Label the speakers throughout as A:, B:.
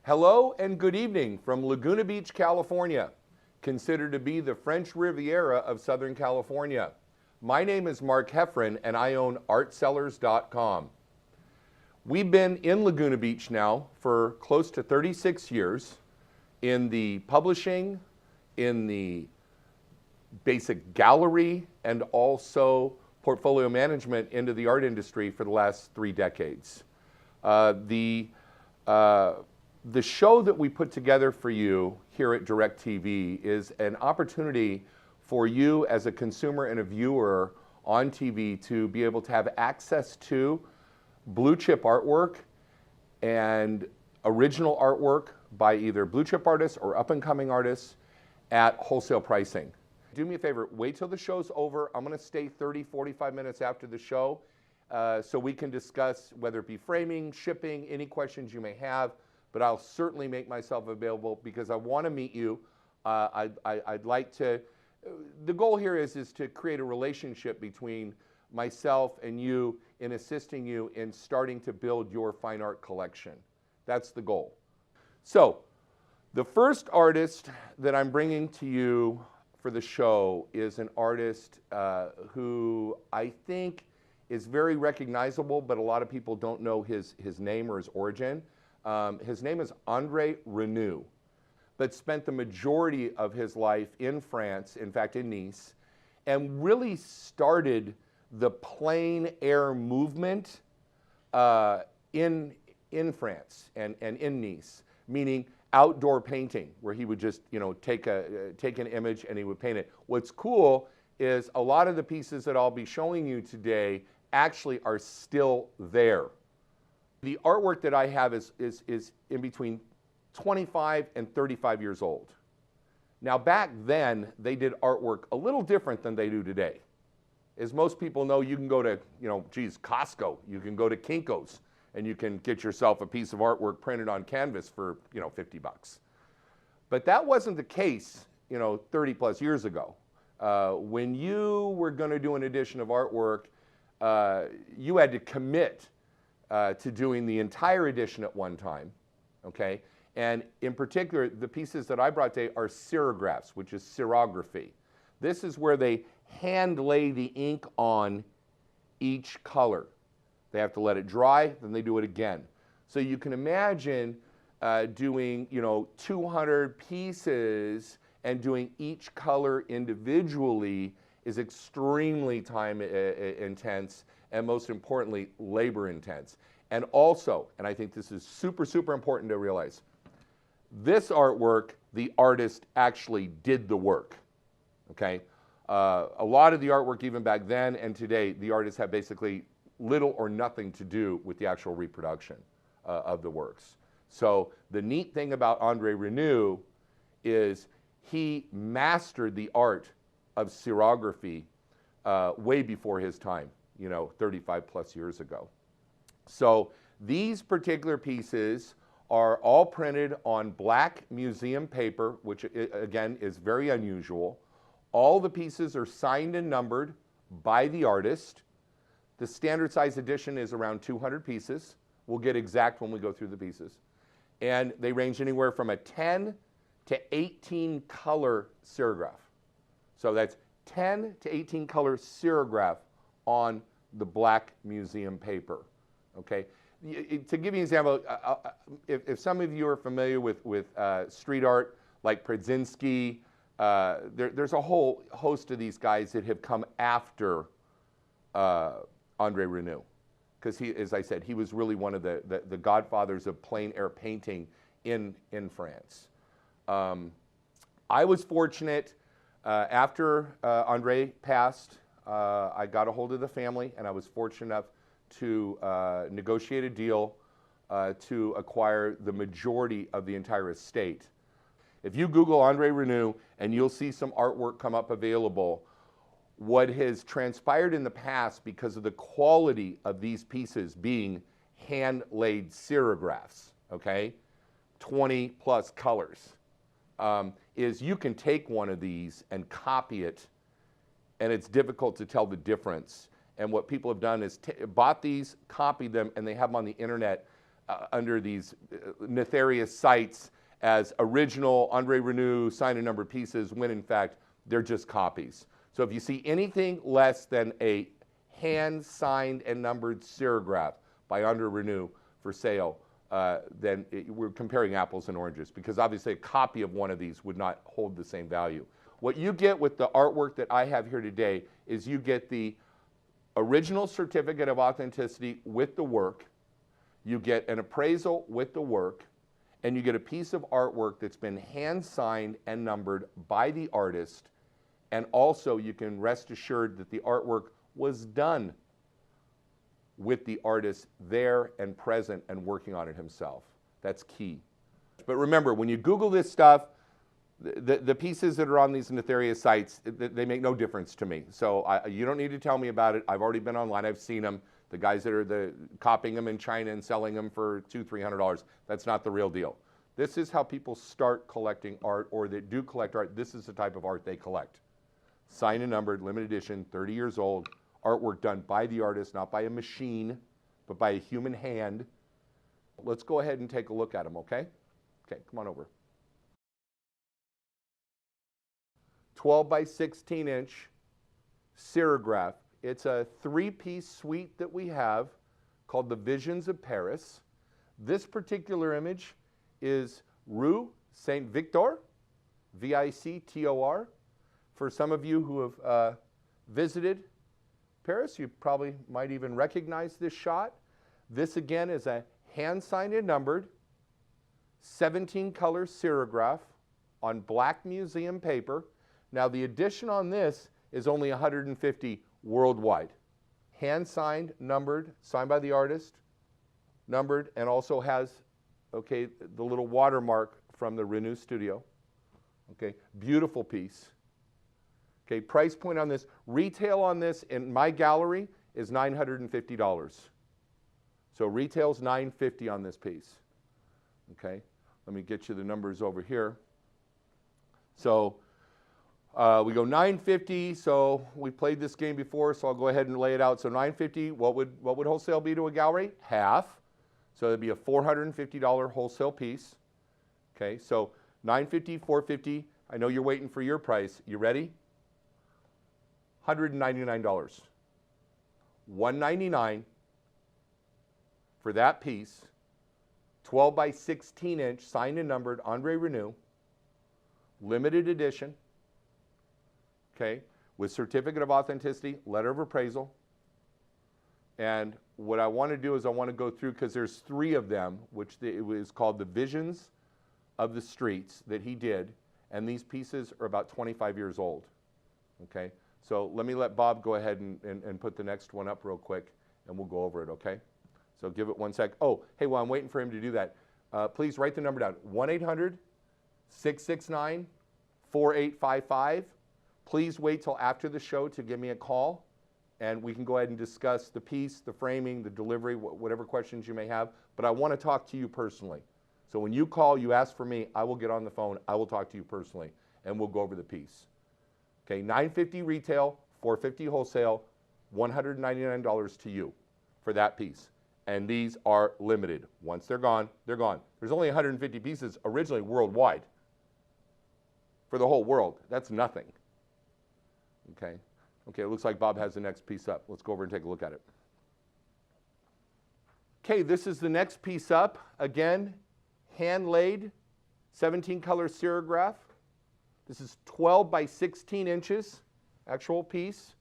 A: Hello and good evening from Laguna Beach, California, considered to be the French Riviera of Southern California. My name is Mark Hefferan and I own artsellers.com. We've been in Laguna Beach now for close to 36 years in the publishing, in the basic gallery, and also portfolio management into the art industry for the last 3 decades. The show that we put together for you here at DirecTV is an opportunity for you as a consumer and a viewer on TV to be able to have access to blue chip artwork and original artwork by either blue chip artists or up and coming artists at wholesale pricing. Do me a favor, wait till the show's over. I'm gonna stay 30, 45 minutes after the show so we can discuss whether it be framing, shipping, any questions you may have. But I'll certainly make myself available because I want to meet you. I'd like to, the goal here is to create a relationship between myself and you in assisting you in starting to build your fine art collection. That's the goal. So the first artist that I'm bringing to you for the show is an artist who I think is very recognizable, but a lot of people don't know his name or his origin. His name is Andre Renoux, but spent the majority of his life in France, in fact in Nice, and really started the plein air movement in France and in Nice, meaning outdoor painting, where he would just take an image and he would paint it. What's cool is a lot of the pieces that I'll be showing you today actually are still there. The artwork that I have is in between 25 and 35 years old. Now back then, they did artwork a little different than they do today. As most people know, you can go to, Costco, you can go to Kinko's, and you can get yourself a piece of artwork printed on canvas for, 50 bucks. But that wasn't the case, 30 plus years ago. When you were gonna do an edition of artwork, you had to commit to doing the entire edition at one time, okay? And in particular, the pieces that I brought today are serigraphs, which is serography. This is where they hand lay the ink on each color. They have to let it dry, then they do it again. So you can imagine doing, 200 pieces and doing each color individually is extremely time intense, and most importantly, labor intense. And also, and I think this is super, super important to realize, this artwork, the artist actually did the work, okay? A lot of the artwork even back then and today, the artists have basically little or nothing to do with the actual reproduction of the works. So the neat thing about Andre Renoux is he mastered the art of serography way before his time. 35 plus years ago. So these particular pieces are all printed on black museum paper, which again is very unusual. All the pieces are signed and numbered by the artist. The standard size edition is around 200 pieces. We'll get exact when we go through the pieces. And they range anywhere from a 10 to 18 color serigraph. So that's 10 to 18 color serigraph on the black museum paper, okay? To give you an example, if some of you are familiar with street art, like Przynski, there's a whole host of these guys that have come after Andre Renoux, because he, as I said, he was really one of the godfathers of plein air painting in France. I was fortunate, after Andre passed, I got a hold of the family, and I was fortunate enough to negotiate a deal to acquire the majority of the entire estate. If you Google Andre Renoux, and you'll see some artwork come up available, what has transpired in the past because of the quality of these pieces being hand-laid serigraphs, okay, 20 plus colors, is you can take one of these and copy it, and it's difficult to tell the difference. And what people have done is bought these, copied them, and they have them on the internet. under these nefarious sites as original Andre Renoux signed and numbered pieces when in fact they're just copies. So if you see anything less than a hand signed and numbered serigraph by Andre Renoux for sale, then we're comparing apples and oranges, because obviously a copy of one of these would not hold the same value. What you get with the artwork that I have here today is you get the original certificate of authenticity with the work, you get an appraisal with the work, and you get a piece of artwork that's been hand signed and numbered by the artist, and also you can rest assured that the artwork was done with the artist there and present and working on it himself. That's key. But remember, when you Google this stuff, the pieces that are on these nefarious sites, they make no difference to me. So you don't need to tell me about it. I've already been online. I've seen them. The guys that are copying them in China and selling them for $200, $300, that's not the real deal. This is how people start collecting art, or that do collect art. This is the type of art they collect. Signed and numbered, limited edition, 30 years old, artwork done by the artist, not by a machine, but by a human hand. Let's go ahead and take a look at them, okay? Okay, come on over. 12 by 16 inch serigraph. It's a 3-piece suite that we have called the Visions of Paris. This particular image is Rue Saint Victor, Victor. For some of you who have visited Paris, you probably might even recognize this shot. This again is a hand signed and numbered 17 color serigraph on black museum paper. Now the edition on this is only 150 worldwide. Hand signed, numbered, signed by the artist, numbered, and also has, okay, the little watermark from the Renoux Studio. Okay, beautiful piece. Okay, price point on this, retail on this in my gallery is $950. So retail's $950 on this piece. Okay, let me get you the numbers over here. So we go $950, so we played this game before, so I'll go ahead and lay it out. So $950, what would wholesale be to a gallery? Half. So it'd be a $450 wholesale piece. Okay, so $950, $450. I know you're waiting for your price. You ready? $199. $199 for that piece. 12 by 16 inch, signed and numbered, Andre Renoux, limited edition. Okay, with certificate of authenticity, letter of appraisal. And what I want to do is I want to go through, because there's 3 of them, which it was called the Visions of the Streets that he did, and these pieces are about 25 years old. Okay, so let Bob go ahead and put the next one up real quick, and we'll go over it, okay? So give it 1 sec. Oh, hey, while I'm waiting for him to do that, please write the number down, 1-800-669-4855. Please wait till after the show to give me a call, and we can go ahead and discuss the piece, the framing, the delivery, whatever questions you may have. But I want to talk to you personally. So when you call, you ask for me, I will get on the phone, I will talk to you personally, and we'll go over the piece. Okay, $950 retail, $450 wholesale, $199 to you for that piece. And these are limited. Once they're gone, they're gone. There's only 150 pieces originally worldwide for the whole world. That's nothing. Okay. Okay, it looks like Bob has the next piece up. Let's go over and take a look at it. Okay, this is the next piece up. Again, hand-laid, 17 color serigraph. This is 12 by 16 inches, actual piece.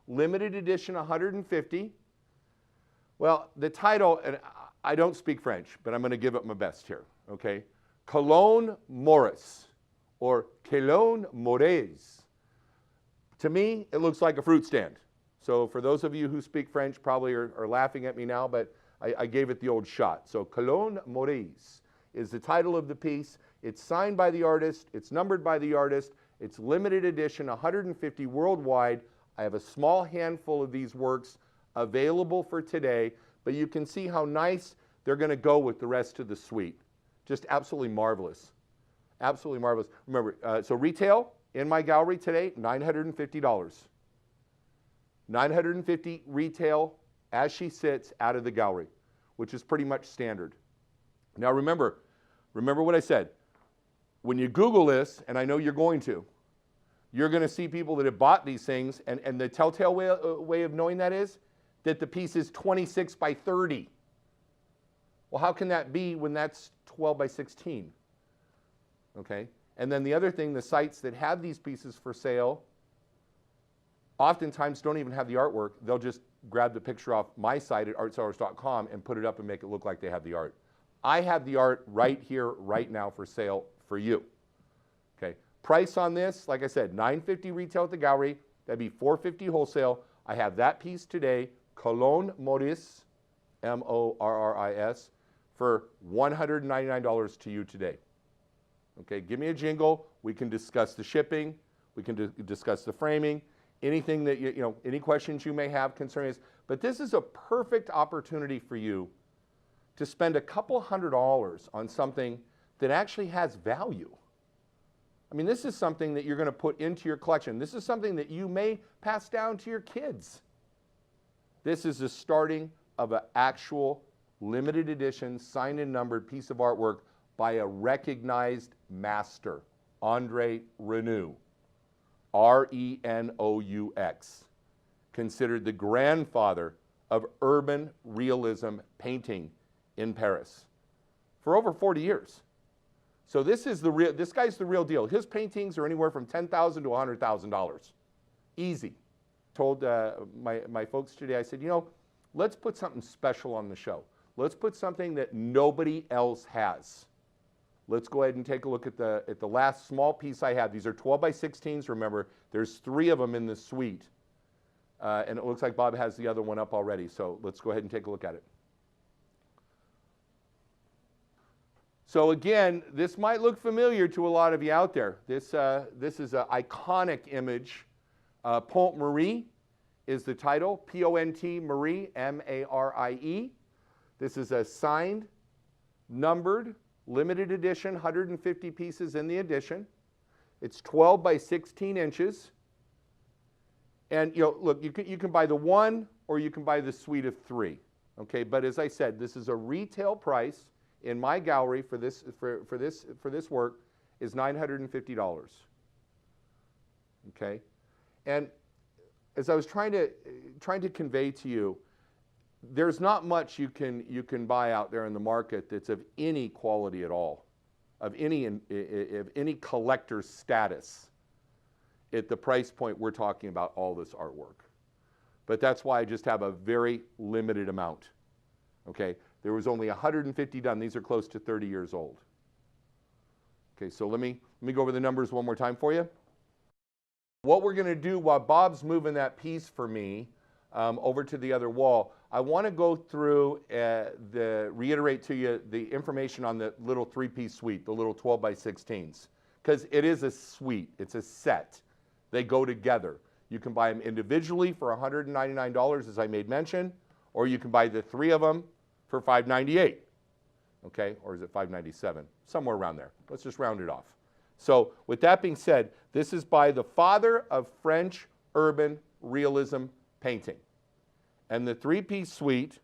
A: Limited edition, 150. Well, the title, and I don't speak French, but I'm going to give it my best here, okay? Cologne Maurice, or Cologne Maurice. To me, it looks like a fruit stand. So for those of you who speak French probably are laughing at me now, but I gave it the old shot. So Cologne Maurice is the title of the piece. It's signed by the artist. It's numbered by the artist. It's limited edition, 150 worldwide. I have a small handful of these works available for today, but you can see how nice they're going to go with the rest of the suite. Just absolutely marvelous. Absolutely marvelous. Remember, so retail in my gallery today, $950. $950 retail as she sits out of the gallery, which is pretty much standard. Now remember what I said. When you Google this, and I know you're going to see people that have bought these things, and the telltale way of knowing that is that the piece is 26 by 30. Well, how can that be when that's 12 by 16? Okay? And then the other thing, the sites that have these pieces for sale oftentimes don't even have the artwork. They'll just grab the picture off my site at artsellers.com and put it up and make it look like they have the art. I have the art right here, right now for sale for you. Okay? Price on this, like I said, $950 retail at the gallery. That'd be $450 wholesale. I have that piece today, Cologne Morris, M-O-R-R-I-S, for $199 to you today. Okay, give me a jingle. We can discuss the shipping. We can discuss the framing. Anything that, any questions you may have concerning this. But this is a perfect opportunity for you to spend a couple $100 on something that actually has value. I mean, this is something that you're going to put into your collection. This is something that you may pass down to your kids. This is the starting of an actual limited edition, signed and numbered piece of artwork by a recognized master, Andre Renoux, R-E-N-O-U-X, considered the grandfather of urban realism painting in Paris for over 40 years. So this guy's the real deal. His paintings are anywhere from $10,000 to $100,000. Easy. Told my folks today, I said, let's put something special on the show. Let's put something that nobody else has. Let's go ahead and take a look at the last small piece I have. These are 12 by 16s, remember. There's 3 of them in the suite. And it looks like Bob has the other one up already. So let's go ahead and take a look at it. So again, this might look familiar to a lot of you out there. This is an iconic image. Pont Marie is the title. P-O-N-T Marie, M-A-R-I-E. This is a signed, numbered, limited edition, 150 pieces in the edition. It's 12 by 16 inches. And look, you can buy the one or you can buy the suite of 3. Okay, but as I said, this is a retail price in my gallery for this work is $950. Okay, and as I was trying to convey to you, there's not much you can buy out there in the market that's of any quality at all, of any collector's status at the price point we're talking about all this artwork. But that's why I just have a very limited amount. Okay, there was only 150 done. These are close to 30 years old. Okay, so let me go over the numbers one more time for you. What we're going to do while Bob's moving that piece for me over to the other wall, I want to go through reiterate to you the information on the little 3-piece suite, the little 12 by 16s, because it is a suite. It's a set. They go together. You can buy them individually for $199, as I made mention, or you can buy the 3 of them for $598. Okay, or is it $597? Somewhere around there. Let's just round it off. So with that being said, this is by the father of French urban realism painting. And the 3-piece suite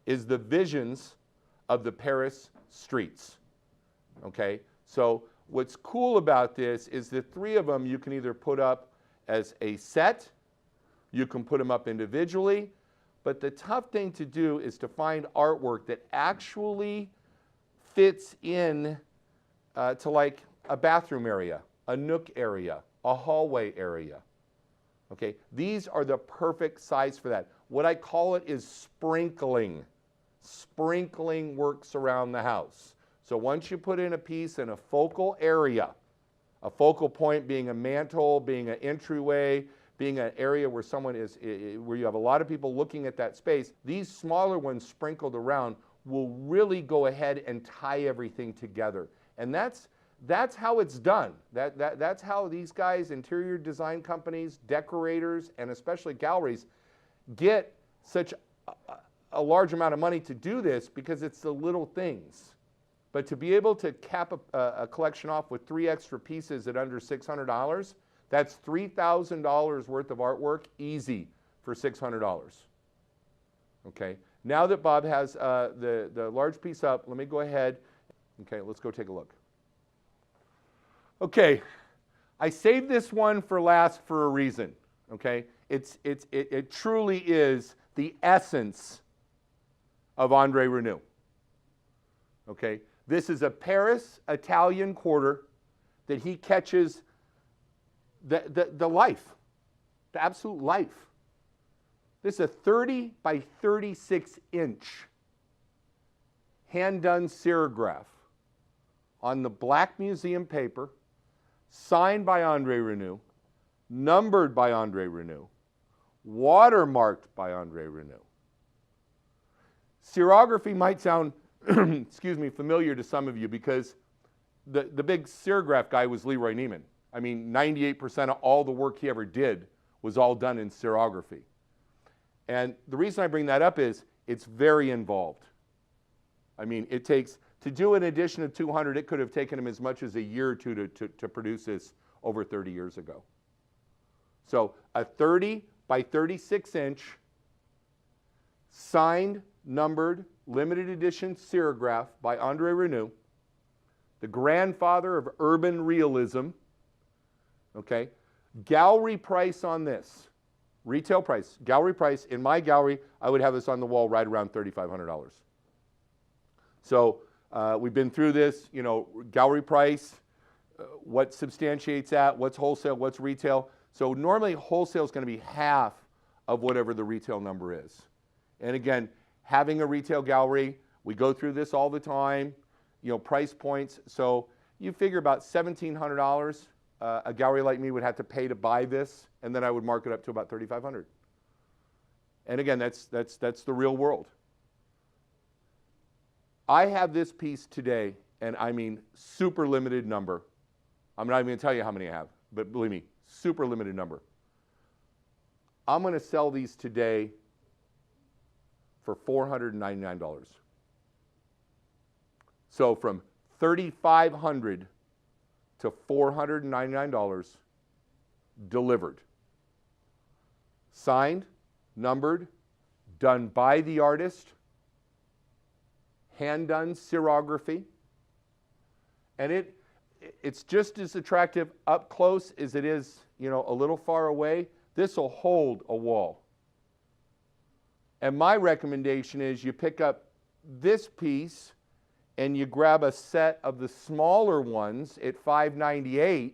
A: is the visions of the Paris streets. Okay, so what's cool about this is the 3 of them you can either put up as a set, you can put them up individually, but the tough thing to do is to find artwork that actually fits in to like a bathroom area, a nook area, a hallway area. Okay, these are the perfect size for that. What I call it is sprinkling. Sprinkling works around the house. So once you put in a piece in a focal area, a focal point being a mantle, being an entryway, being an area where where you have a lot of people looking at that space, these smaller ones sprinkled around will really go ahead and tie everything together. And that's how it's done. That's how these guys, interior design companies, decorators, and especially galleries, get such a large amount of money to do this, because it's the little things. But to be able to cap a collection off with 3 extra pieces at under $600, that's $3,000 worth of artwork easy for $600. Okay. Now that Bob has the large piece up, let me go ahead. Okay, let's go take a look. Okay, I saved this one for last for a reason. Okay, it truly is the essence of Andre Renoux. Okay, this is a Paris Italian quarter that he catches the life, the absolute life. This is a 30 by 36 inch hand-done serigraph on the black museum paper, signed by Andre Renoux, numbered by Andre Renoux, watermarked by Andre Renoux. Serigraphy might sound, excuse me, familiar to some of you because the big serigraph guy was Leroy Neiman. I mean, 98% of all the work he ever did was all done in serigraphy. And the reason I bring that up is it's very involved. I mean, it takes, to do an edition of 200, it could have taken him as much as a year or two to produce this over 30 years ago. So a 30 by 36 inch signed, numbered, limited edition serigraph by Andre Renoux, the grandfather of urban realism. Okay, gallery price on this, retail price, gallery price, in my gallery, I would have this on the wall right around $3,500. So we've been through this, you know, gallery price, what substantiates that, what's wholesale, what's retail. So normally wholesale is going to be half of whatever the retail number is. And again, having a retail gallery, we go through this all the time, you know, price points. So you figure about $1,700 a gallery like me would have to pay to buy this, and then I would mark it up to about $3,500. And again, that's the real world. I have this piece today, and I mean super limited number. I'm not even going to tell you how many I have, but believe me, super limited number. I'm going to sell these today for $499. So from $3,500 to $499 delivered. Signed, numbered, done by the artist, hand-done serigraphy, and it's just as attractive up close as it is, you know, a little far away. This will hold a wall. And my recommendation is you pick up this piece and you grab a set of the smaller ones at $598.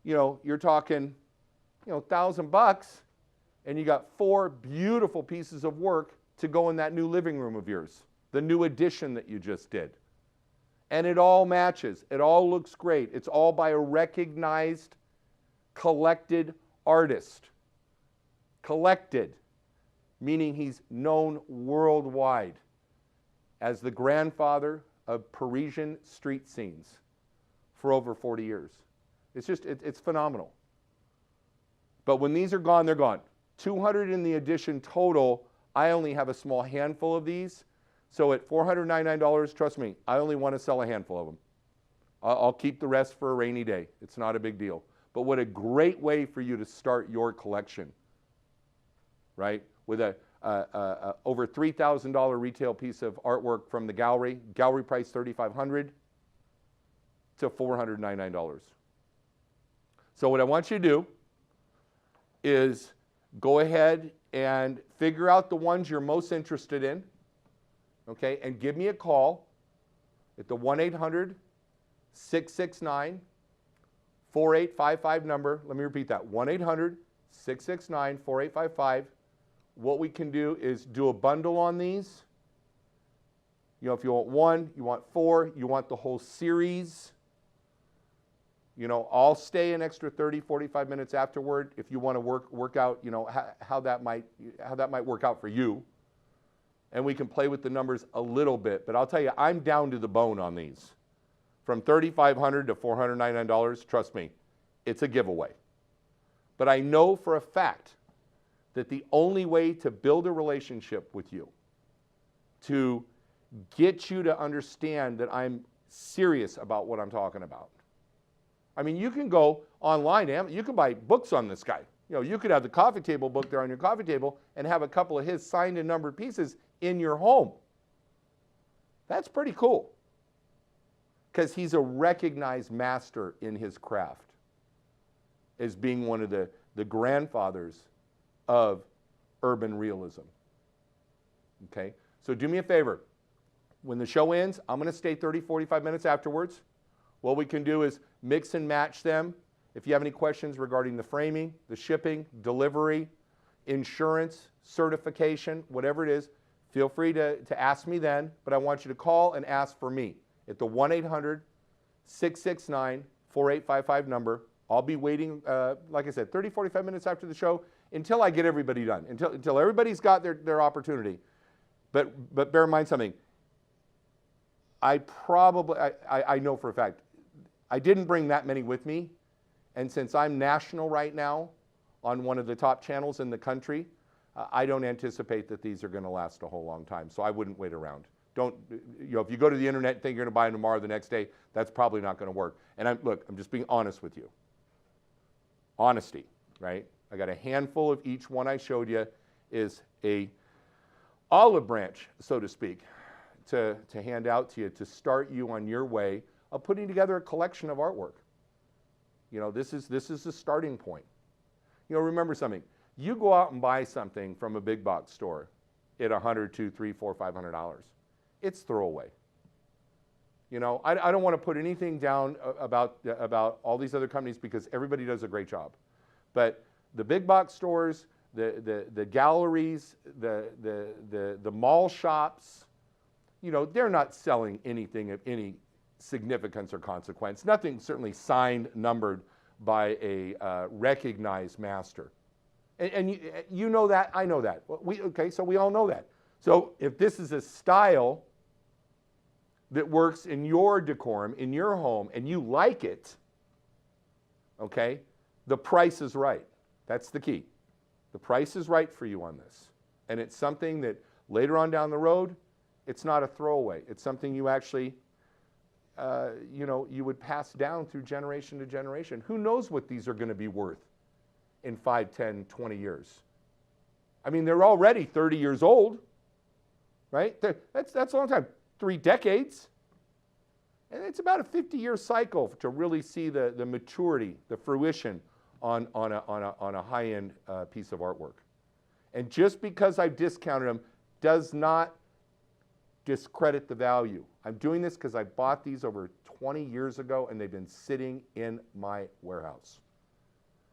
A: You know, you're talking, you know, $1,000, and you got 4 beautiful pieces of work to go in that new living room of yours, the new addition that you just did. And it all matches. It all looks great. It's all by a recognized, collected artist. Collected, meaning he's known worldwide as the grandfather of Parisian street scenes for over 40 years. It's just, it's phenomenal. But when these are gone, they're gone. 200 in the edition total. I only have a small handful of these. So at $499, trust me, I only want to sell a handful of them. I'll keep the rest for a rainy day. It's not a big deal. But what a great way for you to start your collection, right? With a over $3,000 retail piece of artwork from the gallery price $3,500 to $499. So what I want you to do is go ahead and figure out the ones you're most interested in, okay, and give me a call at the 1-800-669-4855 number. Let me repeat that, 1-800-669-4855. What we can do is do a bundle on these. You know, if you want 1, you want 4, you want the whole series. You know, I'll stay an extra 30, 45 minutes afterward if you want to work out, you know, how that might work out for you. And we can play with the numbers a little bit. But I'll tell you, I'm down to the bone on these. From $3,500 to $499, trust me, it's a giveaway. But I know for a fact that the only way to build a relationship with you, to get you to understand that I'm serious about what I'm talking about. I mean, you can go online, you can buy books on this guy. You know, you could have the coffee table book there on your coffee table and have a couple of his signed and numbered pieces in your home. That's pretty cool, because he's a recognized master in his craft as being one of the grandfathers of urban realism. Okay, so do me a favor. When the show ends, I'm going to stay 30, 45 minutes afterwards. What we can do is mix and match them. If you have any questions regarding the framing, the shipping, delivery, insurance, certification, whatever it is, feel free to ask me then, but I want you to call and ask for me at the 1-800-669-4855 number. I'll be waiting, like I said, 30, 45 minutes after the show until I get everybody done, until everybody's got their opportunity. But bear in mind something. I know for a fact, I didn't bring that many with me. And since I'm national right now on one of the top channels in the country, I don't anticipate that these are going to last a whole long time. So I wouldn't wait around. Don't, you know, if you go to the internet and think you're going to buy them tomorrow, the next day, that's probably not going to work. And I'm just being honest with you. Honesty, right? I got a handful of each one I showed you is a olive branch, so to speak, to hand out to you to start you on your way of putting together a collection of artwork. You know, this is the starting point. You know, remember something. You go out and buy something from a big box store at $100, $200, $300, $400, $500. It's throwaway. You know, I don't want to put anything down about all these other companies because everybody does a great job. But the big box stores, the galleries, the mall shops, you know, they're not selling anything of any significance or consequence. Nothing certainly signed, numbered by a recognized master. And you know that, I know that. Okay, so we all know that. So if this is a style that works in your decorum, in your home, and you like it, okay, the price is right. That's the key. The price is right for you on this. And it's something that later on down the road, it's not a throwaway. It's something you actually, you know, you would pass down through generation to generation. Who knows what these are going to be worth in 5, 10, 20 years? I mean, they're already 30 years old, right? That's a long time. 3 decades. And it's about a 50-year cycle to really see the maturity, the fruition on a high-end piece of artwork. And just because I've discounted them does not discredit the value. I'm doing this because I bought these over 20 years ago and they've been sitting in my warehouse.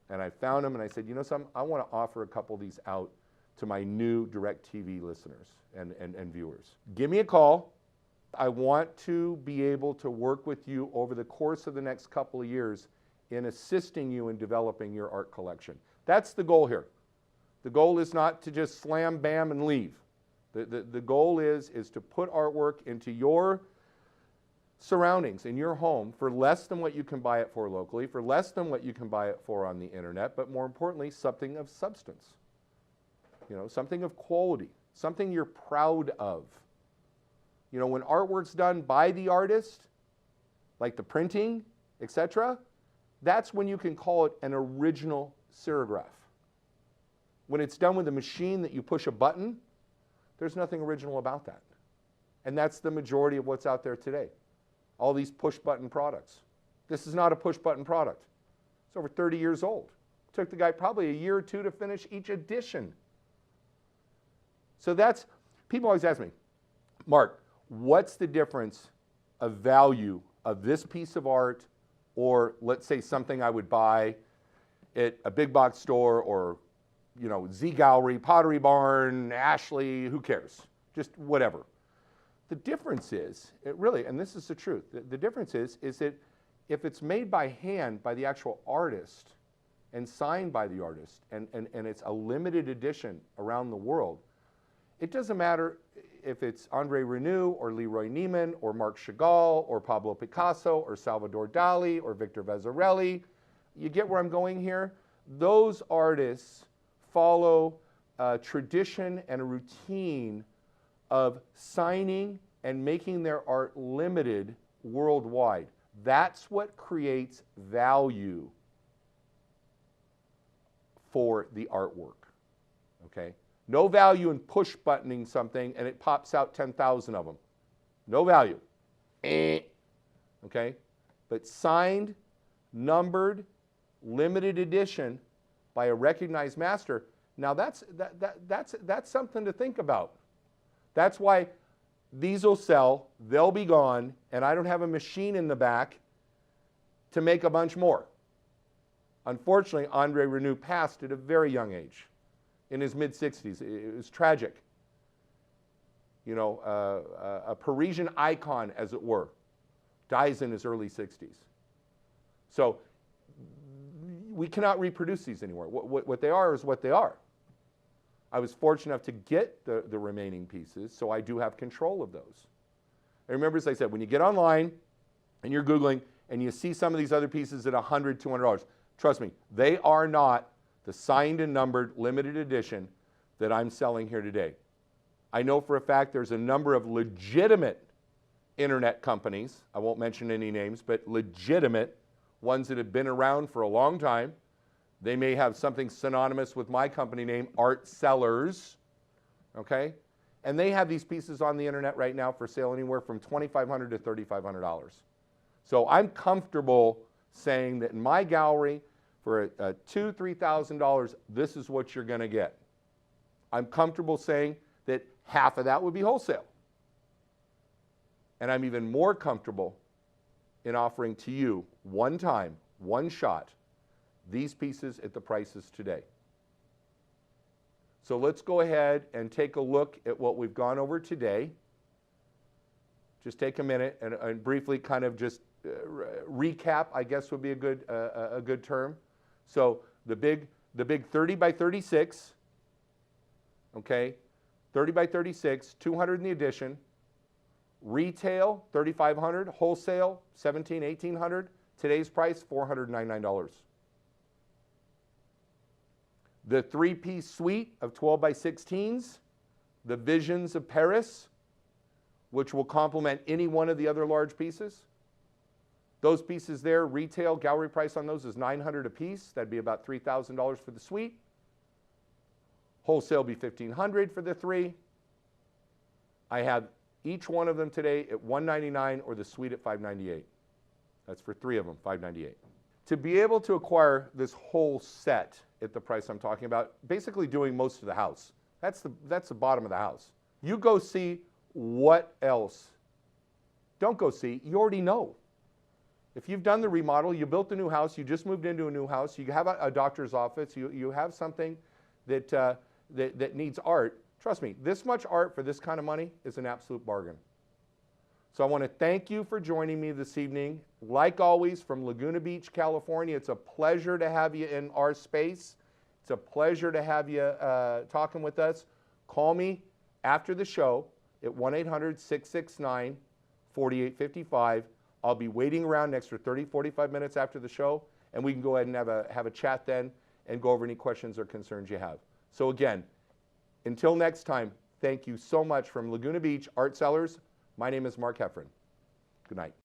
A: And I found them and I said, you know something, I want to offer a couple of these out to my new DirecTV listeners and viewers. Give me a call. I want to be able to work with you over the course of the next couple of years in assisting you in developing your art collection. That's the goal here. The goal is not to just slam, bam, and leave. The goal is to put artwork into your surroundings, in your home, for less than what you can buy it for locally, for less than what you can buy it for on the internet, but more importantly, something of substance. You know, something of quality, something you're proud of. You know, when artwork's done by the artist, like the printing, etc., that's when you can call it an original serigraph. When it's done with a machine that you push a button, there's nothing original about that. And that's the majority of what's out there today. All these push-button products. This is not a push-button product. It's over 30 years old. It took the guy probably a year or two to finish each edition. So that's, people always ask me, Mark, what's the difference of value of this piece of art or let's say something I would buy at a big box store or, you know, Z Gallery, Pottery Barn, Ashley, who cares? Just whatever. The difference is, it really, and this is the truth, the difference is that if it's made by hand by the actual artist and signed by the artist and it's a limited edition around the world, it doesn't matter if it's Andre Renoux or Leroy Neiman or Marc Chagall or Pablo Picasso or Salvador Dali or Victor Vasarely. You get where I'm going here? Those artists follow a tradition and a routine of signing and making their art limited worldwide. That's what creates value for the artwork, okay? No value in push buttoning something and it pops out 10,000 of them. No value. Okay? But signed, numbered, limited edition by a recognized master, now that's something to think about. That's why these will sell, they'll be gone, and I don't have a machine in the back to make a bunch more. Unfortunately, Andre Renoux passed at a very young age, in his mid-60s. It was tragic. You know, a Parisian icon, as it were, dies in his early 60s. So we cannot reproduce these anymore. What they are is what they are. I was fortunate enough to get the remaining pieces, so I do have control of those. And remember, as I said, when you get online and you're Googling and you see some of these other pieces at $100, $200, trust me, they are not the signed and numbered limited edition that I'm selling here today. I know for a fact there's a number of legitimate internet companies, I won't mention any names, but legitimate ones that have been around for a long time. They may have something synonymous with my company name, Art Sellers, okay? And they have these pieces on the internet right now for sale anywhere from $2,500 to $3,500. So I'm comfortable saying that in my gallery, for $2,000, $3,000, this is what you're gonna get. I'm comfortable saying that half of that would be wholesale. And I'm even more comfortable in offering to you, one time, one shot, these pieces at the prices today. So let's go ahead and take a look at what we've gone over today. Just take a minute and briefly kind of just recap, I guess would be a good term. So the big 30 by 36, okay, 30 by 36, 200 in the edition, retail $3,500, wholesale $1,700, $1,800. Today's price $499. The three-piece suite of 12 by 16s, the Visions of Paris, which will complement any one of the other large pieces. Those pieces there, retail gallery price on those is $900 a piece. That'd be about $3,000 for the suite. Wholesale be $1,500 for the three. I have each one of them today at $199 or the suite at $598. That's for three of them, $598. To be able to acquire this whole set at the price I'm talking about, basically doing most of the house. That's the bottom of the house. You go see what else. Don't go see, you already know. If you've done the remodel, you built a new house, you just moved into a new house, you have a doctor's office, you have something that needs art, trust me, this much art for this kind of money is an absolute bargain. So I want to thank you for joining me this evening. Like always, from Laguna Beach, California, it's a pleasure to have you in our space. It's a pleasure to have you talking with us. Call me after the show at 1-800-669-4855. I'll be waiting around an extra 30, 45 minutes after the show, and we can go ahead and have a chat then and go over any questions or concerns you have. So again, until next time, thank you so much from Laguna Beach Art Sellers. My name is Mark Hefferan. Good night.